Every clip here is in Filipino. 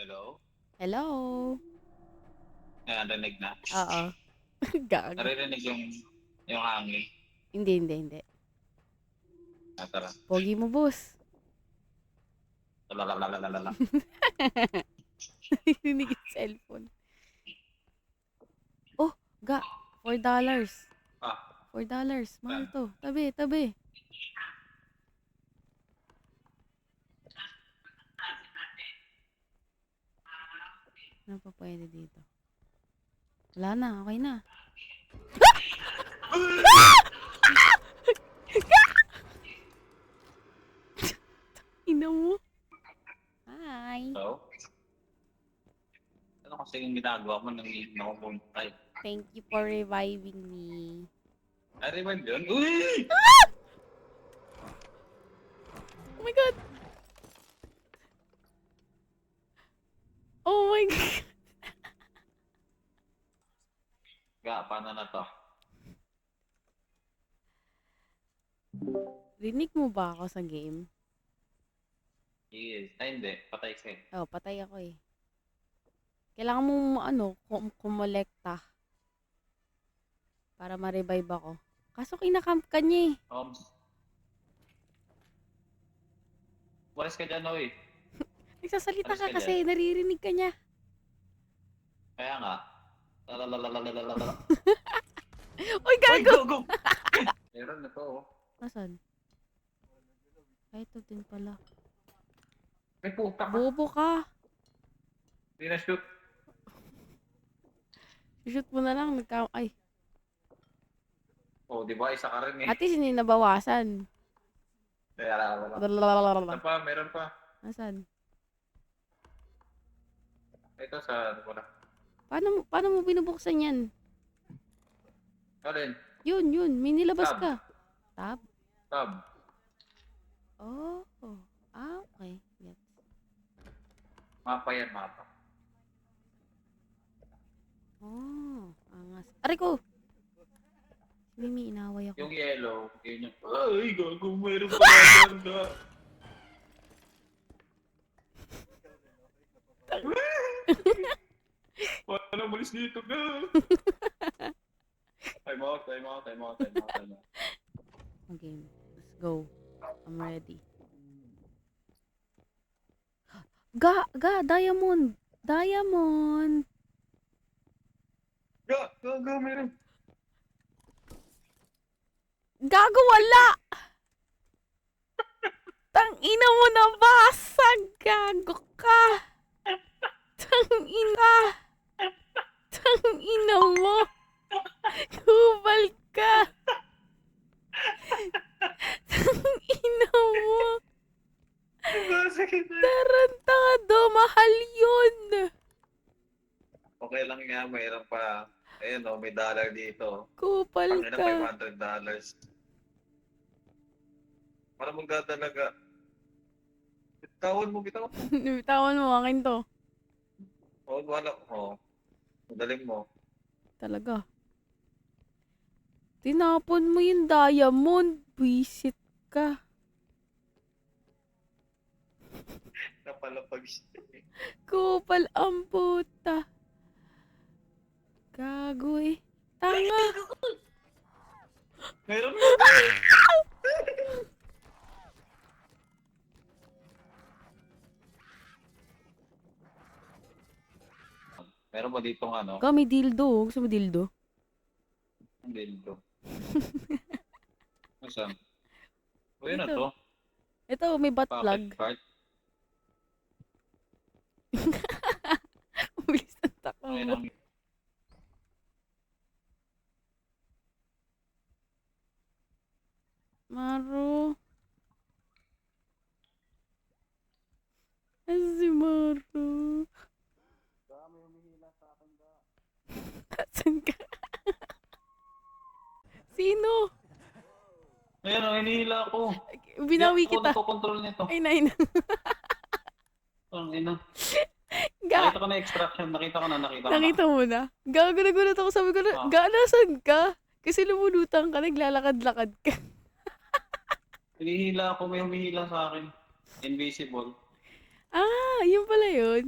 Hello? Hello? Narinig na. Oo. Gago. Naririnig yung hangin. Hindi. Tara. Pogi mo, boss. Lalalalalala. Narinig yung cellphone. Oh, ga. $4. Ah, $4. Mahal saan? to. Tabi. Ano pa pwede dito? Wala na. Okay na. Ina mo. Hi. Hello? Ano kasi yung ginagawa mo nang nakupuntay? Thank you for reviving me. Ay, rewind yun? Uy! Oh my God. Oh my God. Paano na to? Rinig mo ba ako sa game? Yes. Ay, hindi. Patay ka eh. Oh, patay ako eh. Kailangan mong kumolekta para ma-revive ako. Kaso kinacamp ka niya eh. Walis ka dyan, oy. Nagsasalita Walis ka ka dyan. kasi naririnig ka niya. Kaya nga. Lalalalalala. Uy, Ay, gago! go! Meron na to, oh. Nasaan? Ay, ito din pala. May puta ka. Bobo ka. Hindi na shoot. Shoot mo na lang. Ay. Oh, di ba? Isa ka rin eh. At least hindi nabawasan. Kaya wala. Isa pa, meron pa. Nasaan? Ito sa, ano na. Paano mo binubuksan yan? Alin? Yun. May nilabas Tab. ka. Tab? Tab. Oh. Okay. Yes. Mapa yan, mapa. Oh. Angas. Aray ko! Mimi, inaway ako. Yung yellow, yun yung, ay, gago, meron pa ganda. Paano malis dito, ga? Time out. Okay. Let's go. I'm ready. Diamond! Diamond! Ga, meron. Gago, wala! Tangina mo na basag! Gago ka! Tangina mo! Hubal ka! Tangina mo! Tarantado! Mahal yun! Okay lang nga, mayroon pa. Ayun, oh, may dollar dito. Kupal Ang ina, ka. $500. Para magdadalaga. Bitawan mo. Bitawan mo, akin to. Oh, wala. Oh, madaling mo. Talaga. Tinapon mo yung diamond. Visit ka. Napalapag siya. Kupal ang puta. Gago eh. Tanga. Meron mo. Meron ba ditong ano? May dildo. Gusto mo dildo? Ang dildo. Saan? O yun na Dito. to. Ito, may butt plug. Pocket card. Bilis ang takbo Ayun mo. ang... Maru. Si Maru. Saan ka? Sino? Ayun, ang hinihila ko. Binawi Hindi ako kita. nagkocontrol nito. Ay, naina. Ang ina. Ga. Nakita ko na extraction. Nakita ko na. Nakita mo na? Gago na gulat ako. Sabi ko na, Ah. Ga, nasan ka? Kasi lumulutan ka, naglalakad-lakad ka. Hinihila ako. May humihila sa akin. Invisible. Yun pala yun.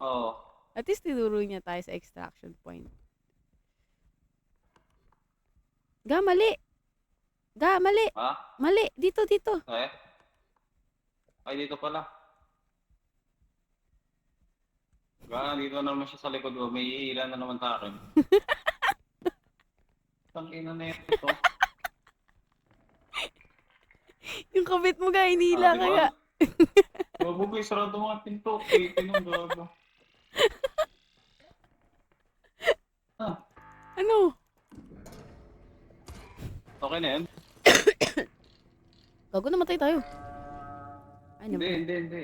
Oo. At least tinuro niya tayo sa extraction point. Ga, mali! Ga, mali! Ha? Mali! Dito, dito! Eh? Ay, dito pala. Dito na naman siya sa likod ko. May ihila na naman sa akin. Tangina na ito. Yung kabit mo ga, hinila Di ba? kaya. Gago ko, sarado mga pinto. Tinong gago. Ah, Ano? okay na yan? Gago, namatay tayo. Ay, Hindi, namatay. hindi.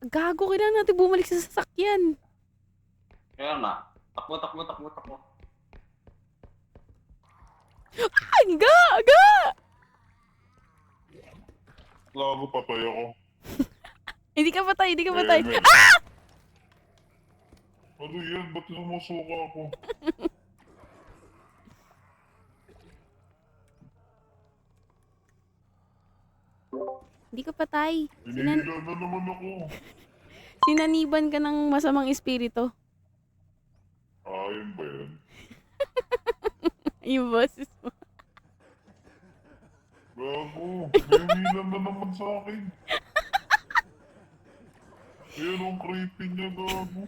Gago, kailangan natin bumalik sa sasakyan. Kaya nga. Takbo. Ay, ga! Ga! Gago, patay ako. Hindi ka patay, hindi ka patay. Amen. Ah! Ano yan? Ba't sumusuka ako? Hindi ka patay. Hinihila na naman ako. Sinaniban ka ng masamang espiritu. Ayun ba yan? Yung boses mo. Gago, hinihila na naman sa akin. Ayan ang creepy niya, gago.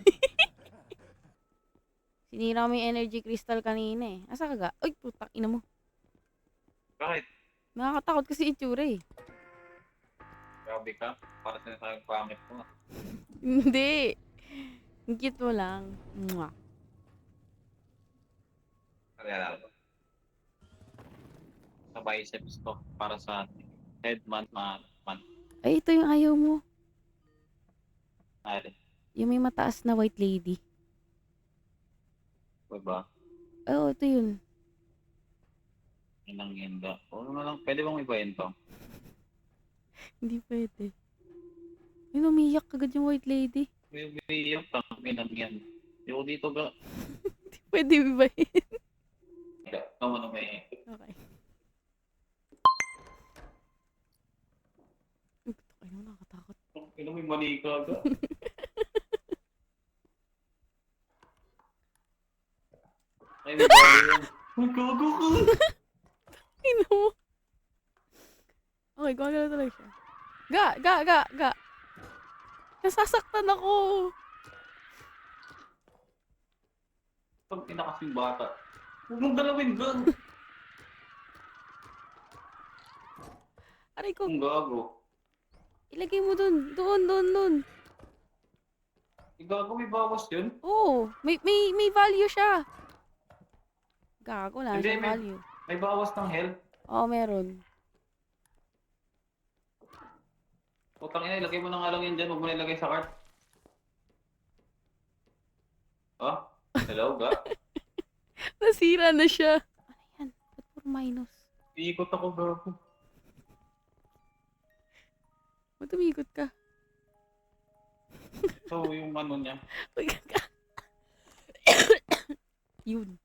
Sinira mo yung energy crystal kanina eh. Asa ka ga? Uy, putak ina mo. Bakit? Nakakatakot kasi itsura eh. Grabe ka. Para sinasayang pangit mo. Hindi. Ang cute mo lang. Mwah. Kaya lang. Sa biceps ko. Para sa head man. Ay, ito yung ayaw mo. Ay, Yung may mataas na white lady. diba? Oo, ito yun. Inang yenda. O ano lang. Pwede bang ibayin to? Hindi pwede. Yun, umiyak agad yung white lady. May yung tanginang yan. Yung dito ga. Hindi pwede ba yun? Ikaw ano may. Okay. Uy, putak ina mo, nakakatakot. Ino may mali ka ga. Ay, may bali yan. Uy, gago ka. Ino mo. Okay, gumagalaw talaga siya. Ga! Nasasaktan ako. Pag kasing bata. Huwag mong galawin ga. Aray ko, Ang gago. ilagay mo dun. Doon. Gago, may bawas yun. Oo, may value siya. Gago, wala Hindi, siyang value. May bawas ng health. Oo, meron. Putang ina, ilagay mo na nga lang yan dyan. Huwag mo na ilagay sa cart. Oh? Hello, ga? Nasira na siya. Ano yan? Ba't puro minus? Iikot ako, gago. Ba't umikot ka? So, yung ano niya. Yun.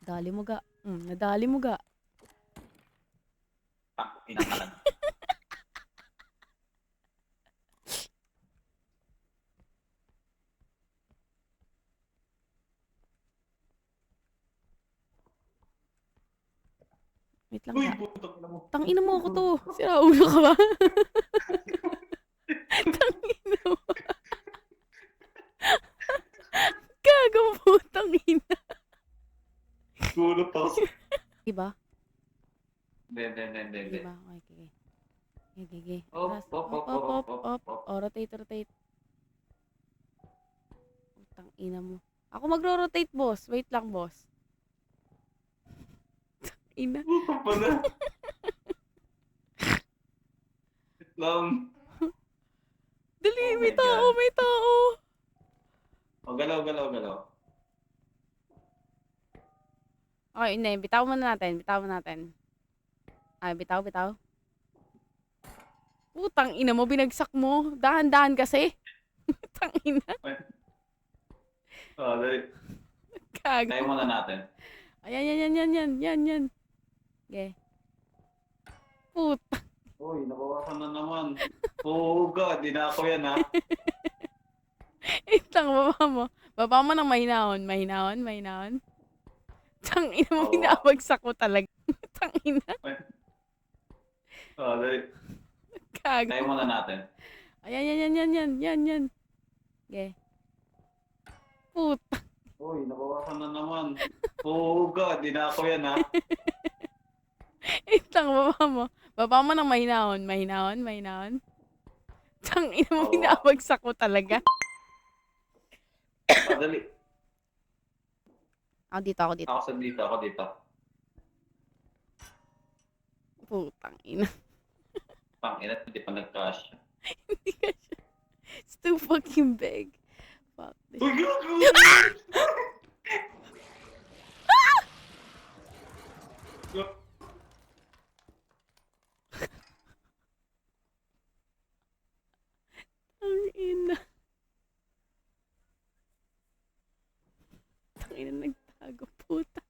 Dali mo ga. Nadali mo ga. Pinakalan. Wait lang Uy, ga. putang ina mo. Tangina mo ako to. Sira ulo ka ba? Tangina mo. Gagang putang ina. Gulot ako. Diba? Hindi. Diba? Okay. Okay. Op. Up. Oh, rotate. Putang ina mo. Ako magro-rotate, boss. Wait lang, boss. Ina. Puto pala. Wait lang. Dali, Oh may my tao, God. may tao. O, galaw. Okay, hindi. Bitaw muna natin. Ay, bitaw. Putang ina mo, binagsak mo. Dahan-dahan kasi. Putang ina. Dali. Gago. Tayo muna natin. Ayan. Okay. Putang Uy, nabawasan na naman. Oo, God, di na ako yan, ha? Wait lang, baba mo. Baba mo ng mahinahon, mahinahon, mahinahon. Tangina mo, Oo. binabagsak ko talaga. Tangina, Dali. Tayo kago. muna natin. Ayan, yan. Okay. Puta. Uy, nabawasan na naman. Oo, God, di na ako yan, ha? Wait lang, baba mo. Baba mo ng mahinahon, mahinahon, mahinahon. Tangina mo, Oo. binabagsak ko talaga. Dali. Ako dito. Ako dito. Putang ina. Pangina, hindi pa nag-cash. Hindi ka siya. It's too fucking big. Fuck this. Uy, gago! Tangina. Tangina, nagtago. Puta.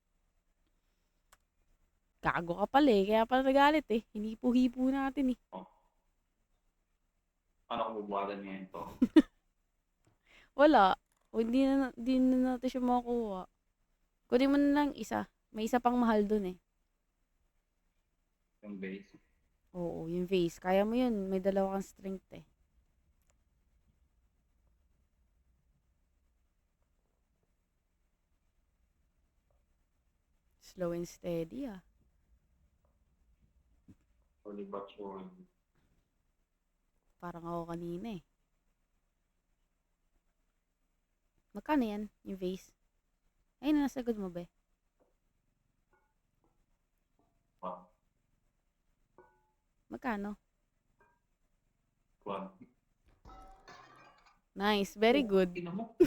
Gago ka pala eh. Kaya pala nagalit eh. Hinipo-hipo natin eh. Paano ko bubuhagan ngayon to? Wala. O hindi na natin siya makuha. Kunin mo na lang isa. May isa pang mahal dun eh. Yung base. Oo, yung vase. Kaya mo yun. May dalawa kang strength eh. Slow and steady ah. Holy but surely. Parang ako kanina eh. Magkano yan? Yung vase? Ayun na, nasagod mo ba? Wow. Magkano? One. Nice. Very good. Ina mo.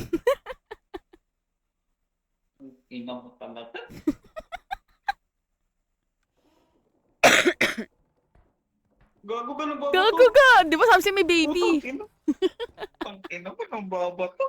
Ina mo talaga. Gago ka ng baba Gago ka! Di ba sabi siya may baby? Pang ina mo ng baba to.